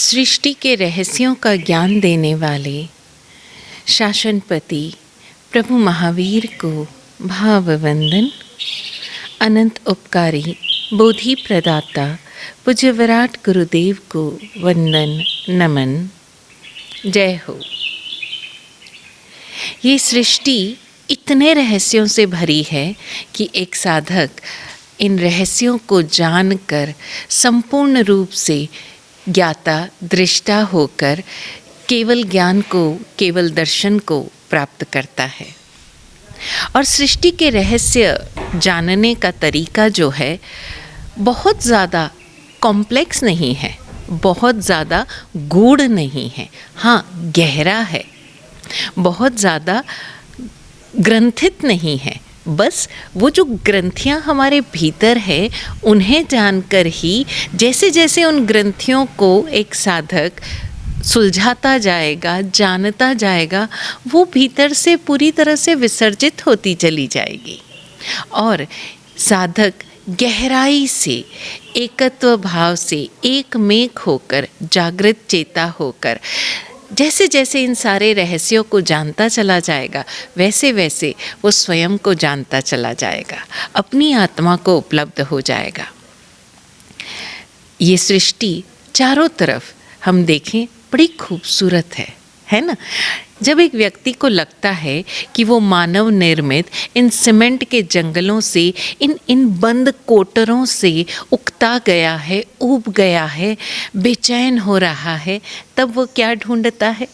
सृष्टि के रहस्यों का ज्ञान देने वाले शासनपति प्रभु महावीर को भाववंदन। अनंत उपकारी बोधि प्रदाता पूज्य विराट गुरुदेव को वंदन नमन। जय हो। ये सृष्टि इतने रहस्यों से भरी है कि एक साधक इन रहस्यों को जानकर संपूर्ण रूप से ज्ञाता दृष्टा होकर केवल ज्ञान को, केवल दर्शन को प्राप्त करता है। और सृष्टि के रहस्य जानने का तरीका जो है बहुत ज़्यादा कॉम्प्लेक्स नहीं है, बहुत ज़्यादा गूढ़ नहीं है, हाँ गहरा है, बहुत ज़्यादा ग्रंथित नहीं है। बस वो जो ग्रंथियाँ हमारे भीतर है उन्हें जानकर ही जैसे जैसे उन ग्रंथियों को एक साधक सुलझाता जाएगा, जानता जाएगा, वो भीतर से पूरी तरह से विसर्जित होती चली जाएगी और साधक गहराई से, एकत्व भाव से, एकमेक होकर, जागृत चेता होकर जैसे जैसे इन सारे रहस्यों को जानता चला जाएगा वैसे वैसे वो स्वयं को जानता चला जाएगा, अपनी आत्मा को उपलब्ध हो जाएगा। ये सृष्टि चारों तरफ हम देखें बड़ी खूबसूरत है ना। जब एक व्यक्ति को लगता है कि वो मानव निर्मित इन सीमेंट के जंगलों से, इन बंद कोटरों से उकता गया है, ऊब गया है, बेचैन हो रहा है, तब वो क्या ढूंढता है?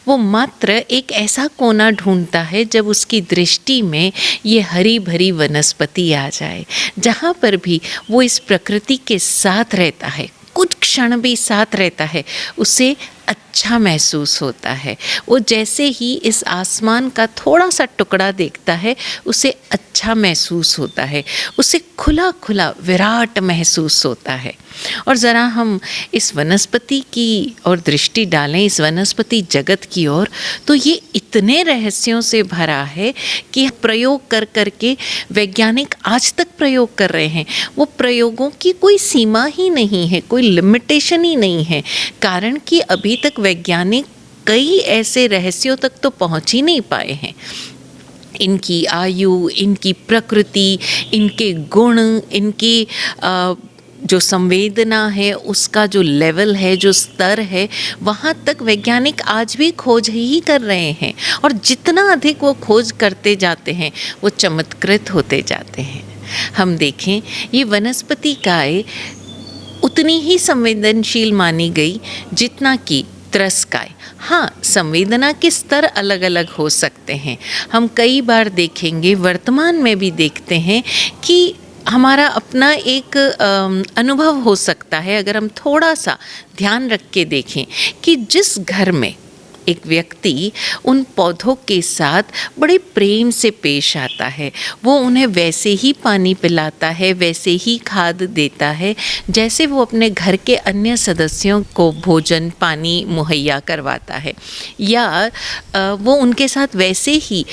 वो मात्र एक ऐसा कोना ढूंढता है जब उसकी दृष्टि में ये हरी भरी वनस्पति आ जाए, जहाँ पर भी वो इस प्रकृति के साथ रहता है, कुछ क्षण भी साथ रहता है, उसे अच्छा महसूस होता है। वो जैसे ही इस आसमान का थोड़ा सा टुकड़ा देखता है उसे अच्छा महसूस होता है, उसे खुला खुला विराट महसूस होता है। और ज़रा हम इस वनस्पति की ओर दृष्टि डालें, इस वनस्पति जगत की ओर, तो ये इतने रहस्यों से भरा है कि प्रयोग कर करके वैज्ञानिक आज तक प्रयोग कर रहे हैं। वो प्रयोगों की कोई सीमा ही नहीं है, कोई लिमिटेशन ही नहीं है, कारण कि अभी तक वैज्ञानिक कई ऐसे रहस्यों तक तो पहुंच ही नहीं पाए हैं। इनकी आयु, इनकी प्रकृति, इनके गुण, इनकी जो संवेदना है, उसका जो लेवल है, जो स्तर है, वहाँ तक वैज्ञानिक आज भी खोज ही कर रहे हैं। और जितना अधिक वो खोज करते जाते हैं वो चमत्कृत होते जाते हैं। हम देखें ये वनस्पति काय उतनी ही संवेदनशील मानी गई जितना कि त्रस्काय। हाँ, संवेदना के स्तर अलग अलग हो सकते हैं। हम कई बार देखेंगे, वर्तमान में भी देखते हैं कि हमारा अपना एक अनुभव हो सकता है, अगर हम थोड़ा सा ध्यान रख के देखें कि जिस घर में एक व्यक्ति उन पौधों के साथ बड़े प्रेम से पेश आता है, वो उन्हें वैसे ही पानी पिलाता है, वैसे ही खाद देता है जैसे वो अपने घर के अन्य सदस्यों को भोजन पानी मुहैया करवाता है, या वो उनके साथ वैसे ही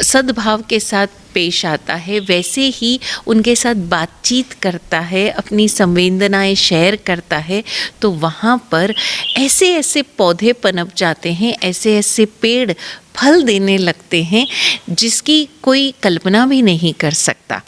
सद्भाव के साथ पेश आता है, वैसे ही उनके साथ बातचीत करता है, अपनी संवेदनाएं शेयर करता है, तो वहाँ पर ऐसे ऐसे पौधे पनप जाते हैं, ऐसे ऐसे पेड़ फल देने लगते हैं जिसकी कोई कल्पना भी नहीं कर सकता।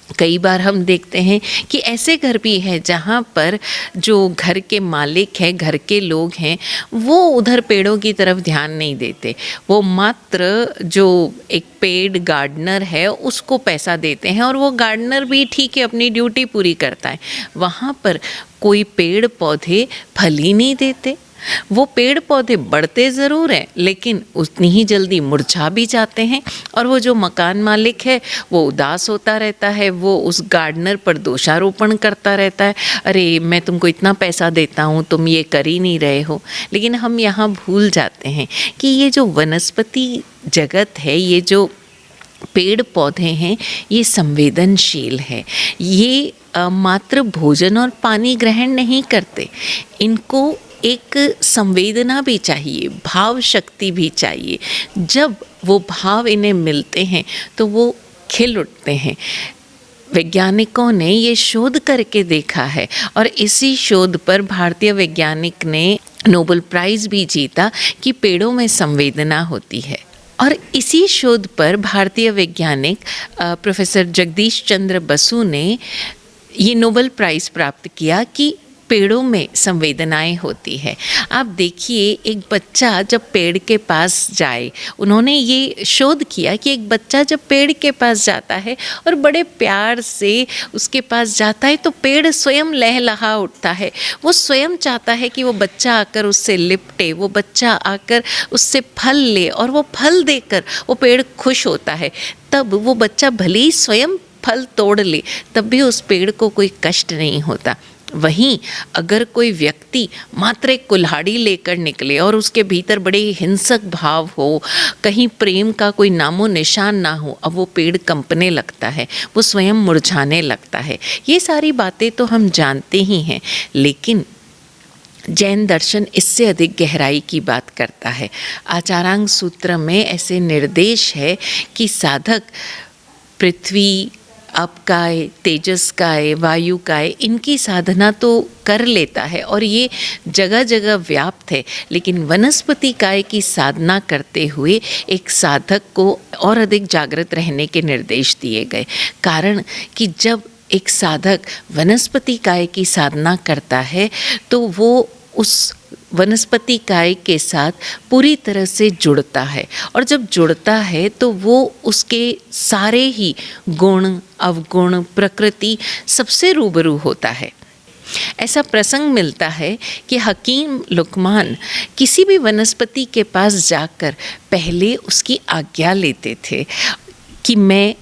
कई बार हम देखते हैं कि ऐसे घर भी है जहाँ पर जो घर के मालिक हैं, घर के लोग हैं, वो उधर पेड़ों की तरफ ध्यान नहीं देते। वो मात्र जो एक पेड़ गार्डनर है उसको पैसा देते हैं और वो गार्डनर भी ठीक है, अपनी ड्यूटी पूरी करता है। वहाँ पर कोई पेड़ पौधे फल ही नहीं देते। वो पेड़ पौधे बढ़ते ज़रूर हैं लेकिन उतनी ही जल्दी मुरझा भी जाते हैं, और वो जो मकान मालिक है वो उदास होता रहता है, वो उस गार्डनर पर दोषारोपण करता रहता है, अरे मैं तुमको इतना पैसा देता हूँ, तुम ये कर ही नहीं रहे हो। लेकिन हम यहाँ भूल जाते हैं कि ये जो वनस्पति जगत है, ये जो पेड़ पौधे हैं, ये संवेदनशील है। ये मात्र भोजन और पानी ग्रहण नहीं करते, इनको एक संवेदना भी चाहिए, भाव शक्ति भी चाहिए। जब वो भाव इन्हें मिलते हैं तो वो खिल उठते हैं। वैज्ञानिकों ने ये शोध करके देखा है और इसी शोध पर भारतीय वैज्ञानिक ने नोबेल प्राइज़ भी जीता कि पेड़ों में संवेदना होती है। और इसी शोध पर भारतीय वैज्ञानिक प्रोफेसर जगदीश चंद्र बसु ने ये नोबेल प्राइज़ प्राप्त किया कि पेड़ों में संवेदनाएं होती है। आप देखिए, एक बच्चा जब पेड़ के पास जाए, उन्होंने ये शोध किया कि एक बच्चा जब पेड़ के पास जाता है और बड़े प्यार से उसके पास जाता है तो पेड़ स्वयं लहलहा उठता है। वो स्वयं चाहता है कि वो बच्चा आकर उससे लिपटे, वो बच्चा आकर उससे फल ले, और वो फल देकर वो पेड़ खुश होता है। तब वो बच्चा भले ही स्वयं फल तोड़ ले, तब भी उस पेड़ को कोई कष्ट नहीं होता। वहीं अगर कोई व्यक्ति मात्र एक कुल्हाड़ी लेकर निकले और उसके भीतर बड़े हिंसक भाव हो, कहीं प्रेम का कोई नामो निशान ना हो, अब वो पेड़ कंपने लगता है, वो स्वयं मुरझाने लगता है। ये सारी बातें तो हम जानते ही हैं, लेकिन जैन दर्शन इससे अधिक गहराई की बात करता है। आचारांग सूत्र में ऐसे निर्देश है कि साधक पृथ्वी, अपकाय, तेजस्काय, वायुकाय, इनकी साधना तो कर लेता है और ये जगह जगह व्याप्त है, लेकिन वनस्पति काय की साधना करते हुए एक साधक को और अधिक जागृत रहने के निर्देश दिए गए। कारण कि जब एक साधक वनस्पति काय की साधना करता है तो वो उस वनस्पति काय के साथ पूरी तरह से जुड़ता है, और जब जुड़ता है तो वो उसके सारे ही गुण, अवगुण, प्रकृति सबसे रूबरू होता है। ऐसा प्रसंग मिलता है कि हकीम लुकमान किसी भी वनस्पति के पास जाकर पहले उसकी आज्ञा लेते थे कि मैं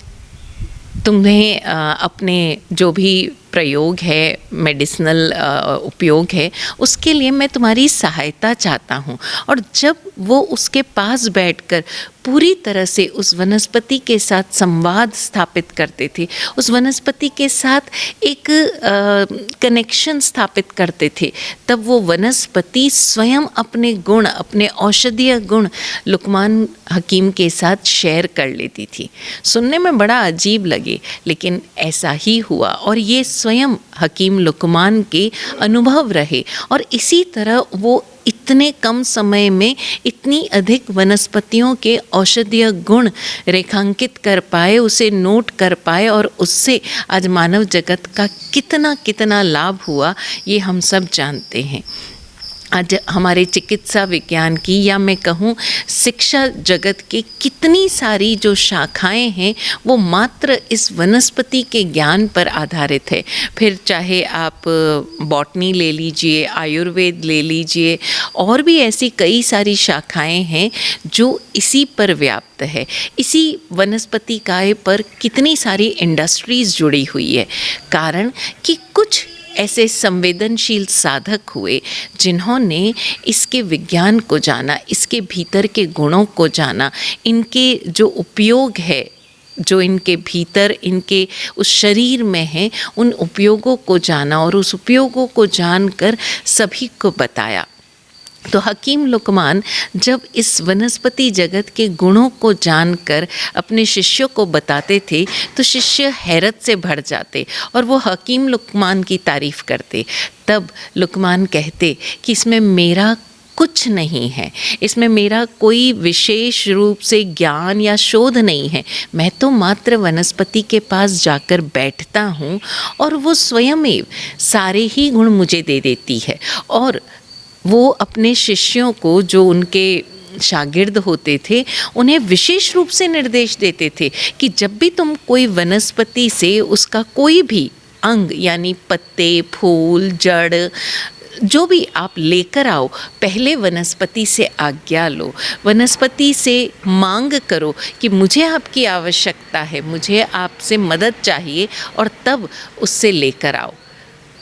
तुम्हें अपने जो भी प्रयोग है, मेडिसिनल उपयोग है, उसके लिए मैं तुम्हारी सहायता चाहता हूँ। और जब वो उसके पास बैठकर पूरी तरह से उस वनस्पति के साथ संवाद स्थापित करते थे, उस वनस्पति के साथ एक कनेक्शन स्थापित करते थे, तब वो वनस्पति स्वयं अपने गुण, अपने औषधीय गुण लुकमान हकीम के साथ शेयर कर लेती थी। सुनने में बड़ा अजीब लगे, लेकिन ऐसा ही हुआ और ये स्वयं हकीम लुकमान के अनुभव रहे। और इसी तरह वो इतने कम समय में इतनी अधिक वनस्पतियों के औषधीय गुण रेखांकित कर पाए, उसे नोट कर पाए, और उससे आज मानव जगत का कितना कितना लाभ हुआ, ये हम सब जानते हैं। आज हमारे चिकित्सा विज्ञान की, या मैं कहूँ शिक्षा जगत की कितनी सारी जो शाखाएं हैं वो मात्र इस वनस्पति के ज्ञान पर आधारित है। फिर चाहे आप बॉटनी ले लीजिए, आयुर्वेद ले लीजिए, और भी ऐसी कई सारी शाखाएं हैं जो इसी पर व्याप्त है। इसी वनस्पति काय पर कितनी सारी इंडस्ट्रीज़ जुड़ी हुई है। कारण कि कुछ ऐसे संवेदनशील साधक हुए जिन्होंने इसके विज्ञान को जाना, इसके भीतर के गुणों को जाना, इनके जो उपयोग है, जो इनके भीतर, इनके उस शरीर में है, उन उपयोगों को जाना और उस उपयोगों को जानकर सभी को बताया। तो हकीम लुकमान जब इस वनस्पति जगत के गुणों को जानकर अपने शिष्यों को बताते थे तो शिष्य हैरत से भर जाते और वो हकीम लुकमान की तारीफ़ करते। तब लुकमान कहते कि इसमें मेरा कुछ नहीं है, इसमें मेरा कोई विशेष रूप से ज्ञान या शोध नहीं है, मैं तो मात्र वनस्पति के पास जाकर बैठता हूँ और वो स्वयमेव सारे ही गुण मुझे दे देती है। और वो अपने शिष्यों को, जो उनके शागिर्द होते थे, उन्हें विशेष रूप से निर्देश देते थे कि जब भी तुम कोई वनस्पति से उसका कोई भी अंग यानी पत्ते, फूल, जड़, जो भी आप लेकर आओ, पहले वनस्पति से आज्ञा लो, वनस्पति से मांग करो कि मुझे आपकी आवश्यकता है, मुझे आपसे मदद चाहिए, और तब उससे लेकर आओ।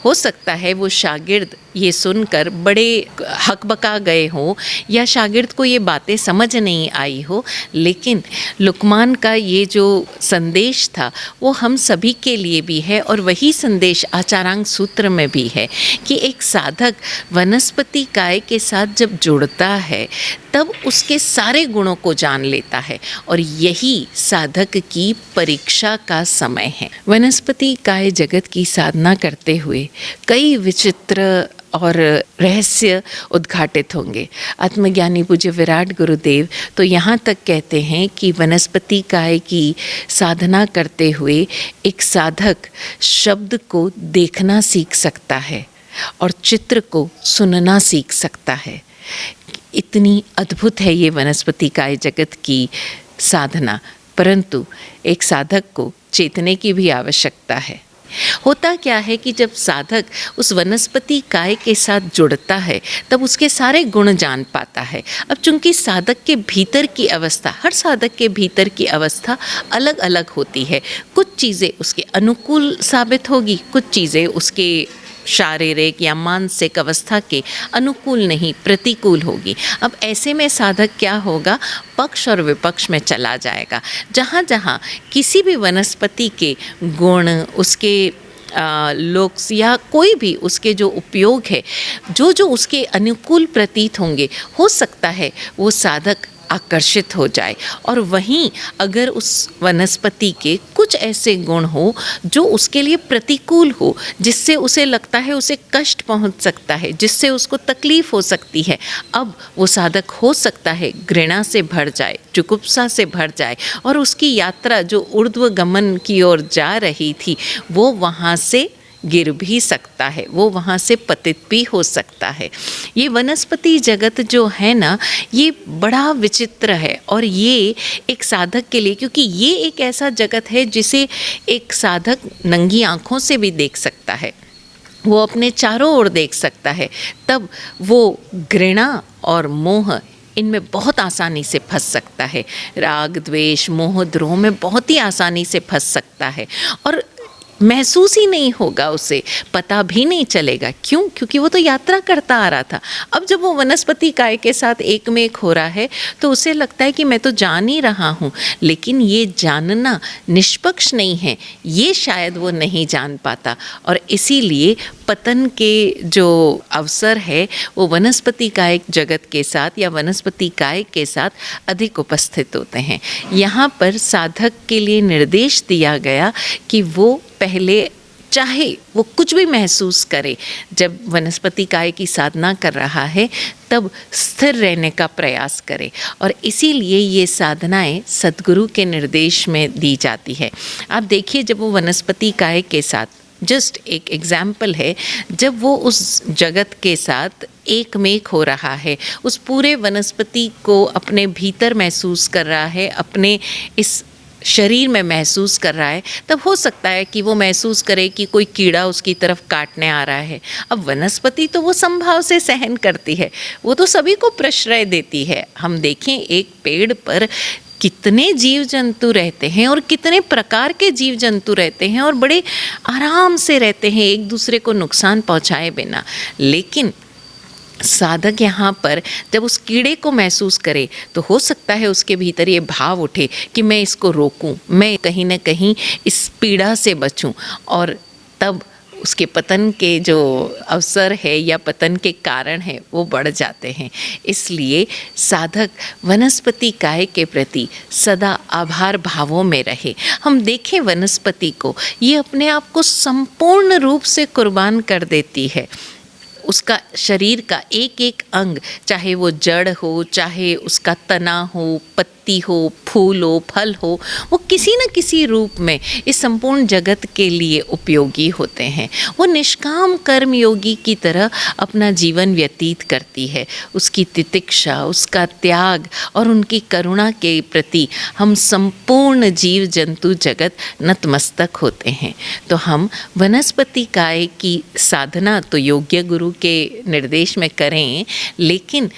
हो सकता है वो शागिर्द ये सुनकर बड़े हकबका गए हों या शागिर्द को ये बातें समझ नहीं आई हो, लेकिन लुकमान का ये जो संदेश था वो हम सभी के लिए भी है। और वही संदेश आचारांग सूत्र में भी है कि एक साधक वनस्पति काय के साथ जब जुड़ता है तब उसके सारे गुणों को जान लेता है, और यही साधक की परीक्षा का समय है। वनस्पति काय जगत की साधना करते हुए कई विचित्र और रहस्य उद्घाटित होंगे। आत्मज्ञानी पूज्य विराट गुरुदेव तो यहाँ तक कहते हैं कि वनस्पति काय की साधना करते हुए एक साधक शब्द को देखना सीख सकता है और चित्र को सुनना सीख सकता है। इतनी अद्भुत है ये वनस्पति काय जगत की साधना, परंतु एक साधक को चेतने की भी आवश्यकता है। होता क्या है कि जब साधक उस वनस्पति काय के साथ जुड़ता है तब उसके सारे गुण जान पाता है। अब चूंकि साधक के भीतर की अवस्था, हर साधक के भीतर की अवस्था अलग अलग होती है। कुछ चीज़ें उसके अनुकूल साबित होगी, कुछ चीज़ें उसके शारीरिक या मानसिक अवस्था के अनुकूल नहीं, प्रतिकूल होगी। अब ऐसे में साधक क्या होगा, पक्ष और विपक्ष में चला जाएगा। जहाँ जहाँ किसी भी वनस्पति के गुण, उसके लोक्स या कोई भी उसके जो उपयोग है, जो जो उसके अनुकूल प्रतीत होंगे, हो सकता है वो साधक आकर्षित हो जाए। और वहीं अगर उस वनस्पति के कुछ ऐसे गुण हो जो उसके लिए प्रतिकूल हो, जिससे उसे लगता है उसे कष्ट पहुंच सकता है, जिससे उसको तकलीफ हो सकती है, अब वो साधक हो सकता है घृणा से भर जाए, जुगुप्सा से भर जाए और उसकी यात्रा जो ऊर्ध्वगमन की ओर जा रही थी वो वहाँ से गिर भी सकता है, वो वहाँ से पतित भी हो सकता है। ये वनस्पति जगत जो है ना, ये बड़ा विचित्र है और ये एक साधक के लिए, क्योंकि ये एक ऐसा जगत है जिसे एक साधक नंगी आँखों से भी देख सकता है, वो अपने चारों ओर देख सकता है, तब वो घृणा और मोह इनमें बहुत आसानी से फंस सकता है। राग, द्वेष, मोह, द्रोह में बहुत ही आसानी से फंस सकता है और महसूस ही नहीं होगा, उसे पता भी नहीं चलेगा। क्यों? क्योंकि वो तो यात्रा करता आ रहा था। अब जब वो वनस्पति काय के साथ एक में एक हो रहा है तो उसे लगता है कि मैं तो जान ही रहा हूँ, लेकिन ये जानना निष्पक्ष नहीं है, ये शायद वो नहीं जान पाता और इसीलिए पतन के जो अवसर है वो वनस्पति काय जगत के साथ या वनस्पति काय के साथ अधिक उपस्थित होते हैं। यहाँ पर साधक के लिए निर्देश दिया गया कि वो पहले चाहे वो कुछ भी महसूस करे, जब वनस्पति काय की साधना कर रहा है तब स्थिर रहने का प्रयास करे और इसीलिए ये साधनाएं सद्गुरु के निर्देश में दी जाती है। आप देखिए, जब वो वनस्पति काय के साथ, जस्ट एक एग्जाम्पल है, जब वो उस जगत के साथ एक में एक हो रहा है, उस पूरे वनस्पति को अपने भीतर महसूस कर रहा है, अपने इस शरीर में महसूस कर रहा है, तब हो सकता है कि वो महसूस करे कि कोई कीड़ा उसकी तरफ काटने आ रहा है। अब वनस्पति तो वो संभाव से सहन करती है, वो तो सभी को प्रश्रय देती है। हम देखें एक पेड़ पर कितने जीव जंतु रहते हैं और कितने प्रकार के जीव जंतु रहते हैं और बड़े आराम से रहते हैं एक दूसरे को नुकसान पहुंचाए बिना, लेकिन साधक यहाँ पर जब उस कीड़े को महसूस करे तो हो सकता है उसके भीतर ये भाव उठे कि मैं इसको रोकूं, मैं कहीं ना कहीं इस पीड़ा से बचूं और तब उसके पतन के जो अवसर है या पतन के कारण है वो बढ़ जाते हैं। इसलिए साधक वनस्पति काय के प्रति सदा आभार भावों में रहे। हम देखें वनस्पति को, ये अपने आप को संपूर्ण रूप से कुर्बान कर देती है। उसका शरीर का एक एक अंग, चाहे वो जड़ हो, चाहे उसका तना हो, पत्ती हो, फूल हो, फल हो, वो किसी न किसी रूप में इस संपूर्ण जगत के लिए उपयोगी होते हैं। वो निष्काम कर्म योगी की तरह अपना जीवन व्यतीत करती है। उसकी तितिक्षा, उसका त्याग और उनकी करुणा के प्रति हम संपूर्ण जीव जंतु जगत नतमस्तक होते हैं। तो हम वनस्पति काय की साधना तो योग्य गुरु के निर्देश में करें, लेकिन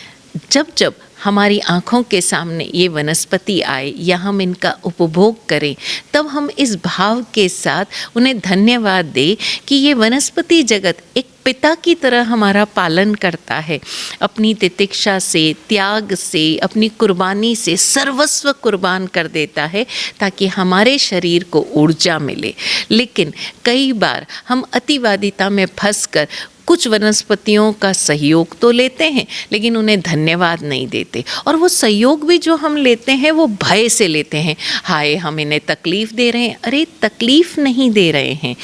जब जब हमारी आँखों के सामने ये वनस्पति आए या हम इनका उपभोग करें, तब हम इस भाव के साथ उन्हें धन्यवाद दें कि ये वनस्पति जगत एक पिता की तरह हमारा पालन करता है, अपनी तितिक्षा से, त्याग से, अपनी कुर्बानी से सर्वस्व कुर्बान कर देता है ताकि हमारे शरीर को ऊर्जा मिले। लेकिन कई बार हम अतिवादिता में फंसकर कुछ वनस्पतियों का सहयोग तो लेते हैं लेकिन उन्हें धन्यवाद नहीं देते, और वो सहयोग भी जो हम लेते हैं वो भय से लेते हैं। हाय, हम इन्हें तकलीफ़ दे रहे हैं। अरे तकलीफ़ नहीं दे रहे हैं,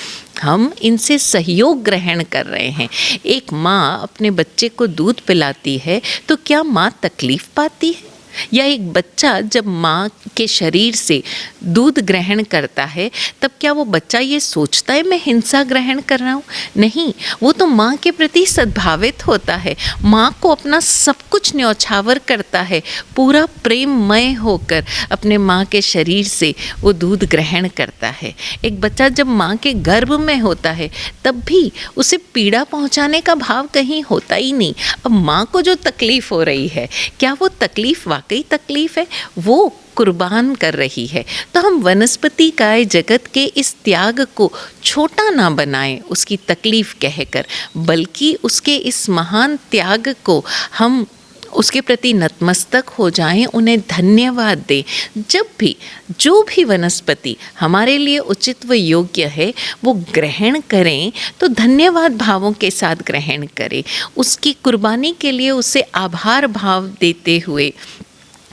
हम इनसे सहयोग ग्रहण कर रहे हैं। एक माँ अपने बच्चे को दूध पिलाती है तो क्या माँ तकलीफ़ पाती है? या एक बच्चा जब माँ के शरीर से दूध ग्रहण करता है तब क्या वो बच्चा ये सोचता है मैं हिंसा ग्रहण कर रहा हूँ? नहीं, वो तो माँ के प्रति सद्भावित होता है, माँ को अपना सब कुछ न्यौछावर करता है, पूरा प्रेममय होकर अपने माँ के शरीर से वो दूध ग्रहण करता है। एक बच्चा जब माँ के गर्भ में होता है तब भी उसे पीड़ा पहुँचाने का भाव कहीं होता ही नहीं। अब माँ को जो तकलीफ़ हो रही है, क्या वो तकलीफ़ वाकई तकलीफ़ है? वो कुर्बान कर रही है। तो हम वनस्पति काय जगत के इस त्याग को छोटा ना बनाएं उसकी तकलीफ़ कहकर, बल्कि उसके इस महान त्याग को हम उसके प्रति नतमस्तक हो जाएं, उन्हें धन्यवाद दें। जब भी जो भी वनस्पति हमारे लिए उचित व योग्य है वो ग्रहण करें तो धन्यवाद भावों के साथ ग्रहण करें, उसकी कुर्बानी के लिए उसे आभार भाव देते हुए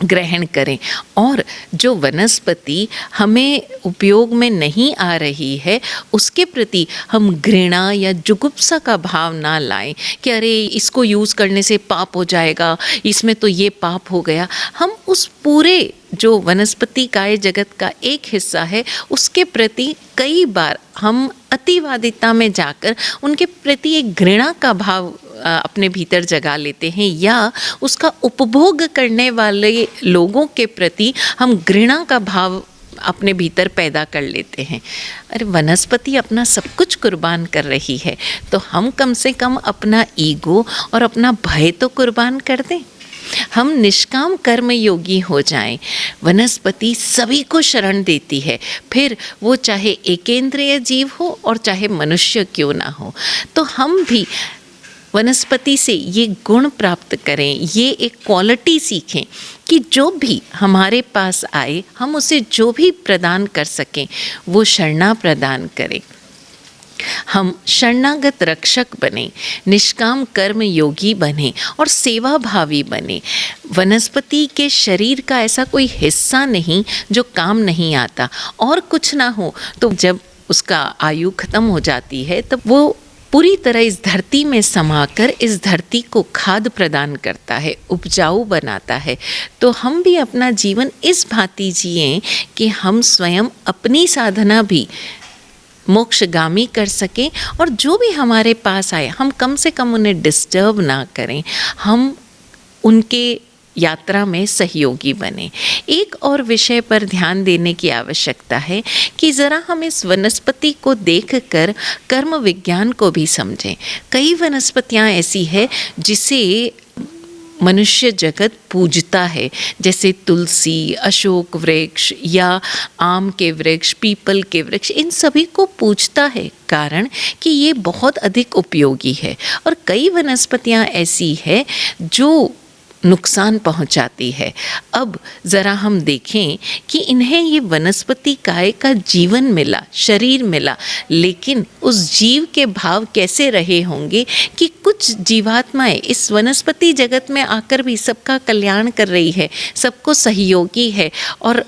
ग्रहण करें। और जो वनस्पति हमें उपयोग में नहीं आ रही है उसके प्रति हम घृणा या जुगुप्सा का भाव ना लाएं कि अरे इसको यूज़ करने से पाप हो जाएगा, इसमें तो ये पाप हो गया। हम उस पूरे जो वनस्पति काय जगत का एक हिस्सा है उसके प्रति कई बार हम अतिवादिता में जाकर उनके प्रति एक घृणा का भाव अपने भीतर जगा लेते हैं, या उसका उपभोग करने वाले लोगों के प्रति हम घृणा का भाव अपने भीतर पैदा कर लेते हैं। अरे वनस्पति अपना सब कुछ कुर्बान कर रही है तो हम कम से कम अपना ईगो और अपना भय तो कुर्बान कर दें। हम निष्काम कर्म योगी हो जाएं। वनस्पति सभी को शरण देती है, फिर वो चाहे एकेंद्रिय जीव हो और चाहे मनुष्य क्यों ना हो। तो हम भी वनस्पति से ये गुण प्राप्त करें, ये एक क्वालिटी सीखें कि जो भी हमारे पास आए हम उसे जो भी प्रदान कर सकें वो शरणा प्रदान करें। हम शरणागत रक्षक बने, निष्काम कर्म योगी बने और सेवा भावी बने। वनस्पति के शरीर का ऐसा कोई हिस्सा नहीं जो काम नहीं आता, और कुछ ना हो तो जब उसका आयु खत्म हो जाती है तब वो पूरी तरह इस धरती में समाकर इस धरती को खाद प्रदान करता है, उपजाऊ बनाता है। तो हम भी अपना जीवन इस भांति जिएं कि हम स्वयं अपनी साधना भी मोक्षगामी कर सकें, और जो भी हमारे पास आए हम कम से कम उन्हें डिस्टर्ब ना करें, हम उनके यात्रा में सहयोगी बने। एक और विषय पर ध्यान देने की आवश्यकता है कि ज़रा हम इस वनस्पति को देखकर कर्म विज्ञान को भी समझें। कई वनस्पतियाँ ऐसी है जिसे मनुष्य जगत पूजता है, जैसे तुलसी, अशोक वृक्ष या आम के वृक्ष, पीपल के वृक्ष, इन सभी को पूजता है कारण कि ये बहुत अधिक उपयोगी है। और कई वनस्पतियाँ ऐसी है जो नुकसान पहुंचाती है। अब ज़रा हम देखें कि इन्हें ये वनस्पति काय का जीवन मिला, शरीर मिला, लेकिन उस जीव के भाव कैसे रहे होंगे कि कुछ जीवात्माएं इस वनस्पति जगत में आकर भी सबका कल्याण कर रही है, सबको सहयोगी है और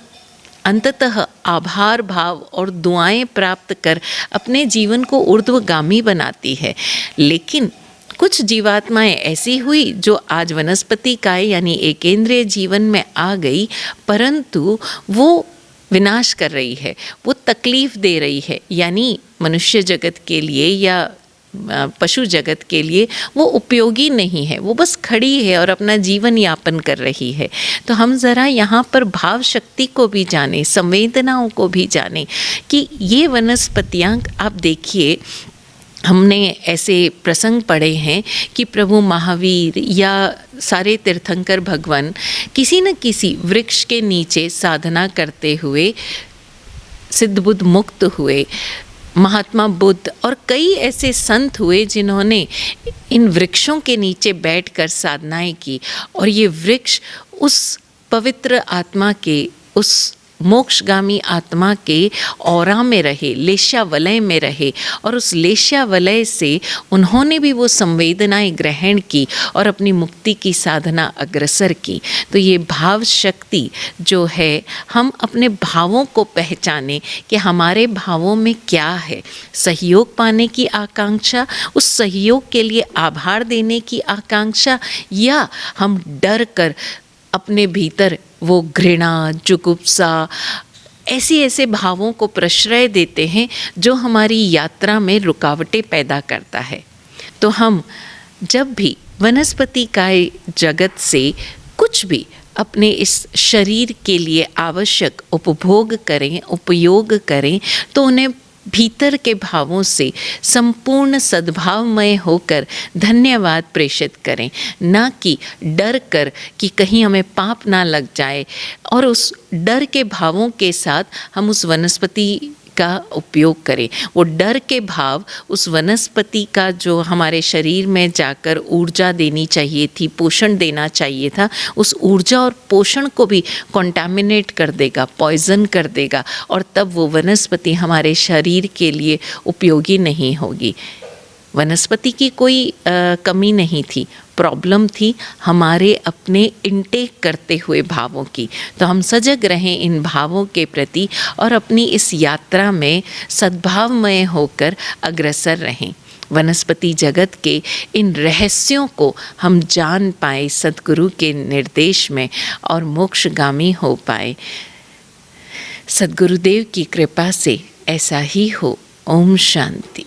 अंततः आभार भाव और दुआएं प्राप्त कर अपने जीवन को ऊर्ध्वगामी बनाती है। लेकिन कुछ जीवात्माएं ऐसी हुई जो आज वनस्पति काय यानी एकेंद्रिय जीवन में आ गई, परंतु वो विनाश कर रही है, वो तकलीफ दे रही है, यानी मनुष्य जगत के लिए या पशु जगत के लिए वो उपयोगी नहीं है, वो बस खड़ी है और अपना जीवन यापन कर रही है। तो हम ज़रा यहाँ पर भाव शक्ति को भी जानें, संवेदनाओं को भी जानें कि ये वनस्पतियाँ, आप देखिए हमने ऐसे प्रसंग पढ़े हैं कि प्रभु महावीर या सारे तीर्थंकर भगवान किसी न किसी वृक्ष के नीचे साधना करते हुए सिद्ध बुद्ध मुक्त हुए। महात्मा बुद्ध और कई ऐसे संत हुए जिन्होंने इन वृक्षों के नीचे बैठकर साधनाएं की, और ये वृक्ष उस पवित्र आत्मा के, उस मोक्षगामी आत्मा के औरा में रहे, लेशावलय में रहे, और उस लेशावलय से उन्होंने भी वो संवेदनाएं ग्रहण की और अपनी मुक्ति की साधना अग्रसर की। तो ये भाव शक्ति जो है, हम अपने भावों को पहचाने कि हमारे भावों में क्या है। सहयोग पाने की आकांक्षा, उस सहयोग के लिए आभार देने की आकांक्षा, या हम डर कर अपने भीतर वो घृणा, जुगुप्सा, ऐसे भावों को प्रश्रय देते हैं जो हमारी यात्रा में रुकावटें पैदा करता है। तो हम जब भी वनस्पति काय जगत से कुछ भी अपने इस शरीर के लिए आवश्यक उपभोग करें, उपयोग करें, तो उन्हें भीतर के भावों से संपूर्ण सद्भावमय होकर धन्यवाद प्रेषित करें, ना कि डर कर कि कहीं हमें पाप ना लग जाए। और उस डर के भावों के साथ हम उस वनस्पति का उपयोग करें। वो डर के भाव उस वनस्पति का जो हमारे शरीर में जाकर ऊर्जा देनी चाहिए थी, पोषण देना चाहिए था, उस ऊर्जा और पोषण को भी कॉन्टामिनेट कर देगा, पॉइजन कर देगा, और तब वो वनस्पति हमारे शरीर के लिए उपयोगी नहीं होगी। वनस्पति की कोई कमी नहीं थी, प्रॉब्लम थी हमारे अपने इनटेक करते हुए भावों की। तो हम सजग रहें इन भावों के प्रति और अपनी इस यात्रा में सद्भावमय होकर अग्रसर रहें। वनस्पति जगत के इन रहस्यों को हम जान पाए सद्गुरु के निर्देश में और मोक्षगामी हो पाए। सद्गुरुदेव की कृपा से ऐसा ही हो। ओम शांति।